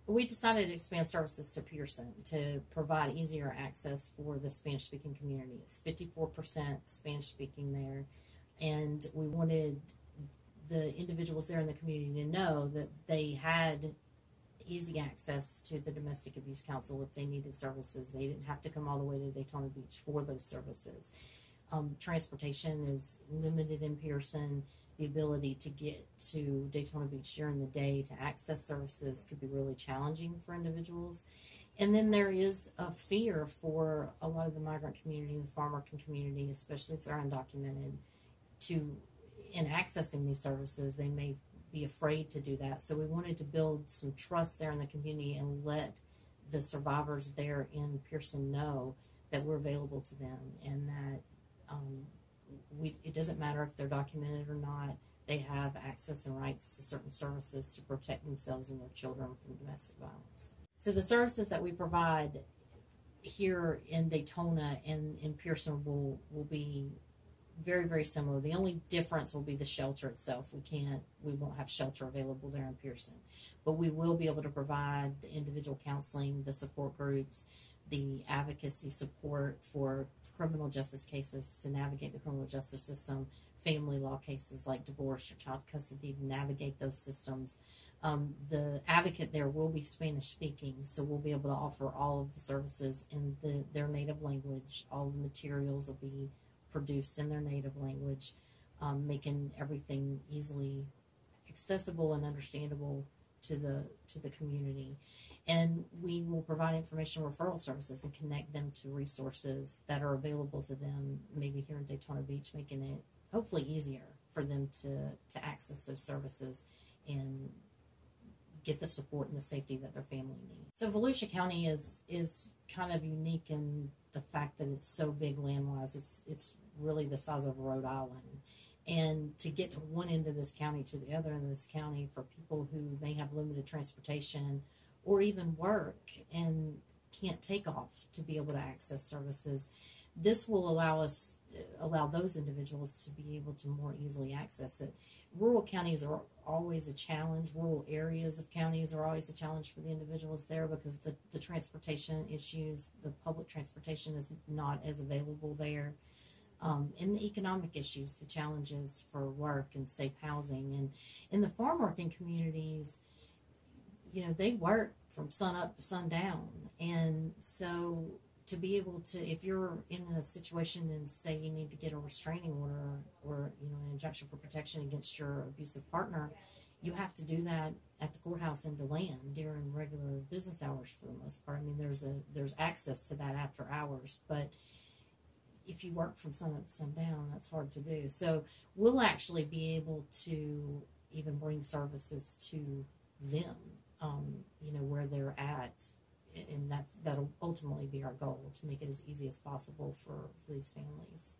We decided to expand services to Pearson to provide easier access for the Spanish-speaking community. It's 54% Spanish-speaking there, and we wanted the individuals there in the community to know that they had easy access to the Domestic Abuse Council if they needed services. They didn't have to come all the way to Daytona Beach for those services. Transportation is limited in Pearson. The ability to get to Daytona Beach during the day to access services could be really challenging for individuals. And then there is a fear for a lot of the migrant community, the farm working community, especially if they're undocumented, in accessing these services, they may be afraid to do that. So we wanted to build some trust there in the community and let the survivors there in Pearson know that we're available to them, and that it doesn't matter if they're documented or not, they have access and rights to certain services to protect themselves and their children from domestic violence. So the services that we provide here in Daytona and in Pearson will be very, very similar. The only difference will be the shelter itself. We won't have shelter available there in Pearson, but we will be able to provide the individual counseling, the support groups, the advocacy support for criminal justice cases to navigate the criminal justice system, family law cases like divorce or child custody, to navigate those systems. The advocate there will be Spanish speaking, so we'll be able to offer all of the services in their native language. All the materials will be produced in their native language, making everything easily accessible and understandable to the community. And we will provide information referral services and connect them to resources that are available to them, maybe here in Daytona Beach, making it hopefully easier for them to access those services and get the support and the safety that their family needs. So Volusia County is kind of unique in the fact that it's so big land-wise. It's really the size of Rhode Island. And to get to one end of this county to the other end of this county for people who may have limited transportation or even work and can't take off to be able to access services, this will allow those individuals to be able to more easily access it. Rural counties are always a challenge. Rural areas of counties are always a challenge for the individuals there because the transportation issues, the public transportation is not as available there. And the economic issues, the challenges for work and safe housing. And in the farm working communities, they work from sun up to sundown. And so to be able to, if you're in a situation and say you need to get a restraining order or an injunction for protection against your abusive partner, you have to do that at the courthouse in DeLand during regular business hours for the most part. I mean, there's access to that after hours, but if you work from sun up to sundown, that's hard to do. So we'll actually be able to even bring services to them, where they're at, and that'll ultimately be our goal, to make it as easy as possible for these families.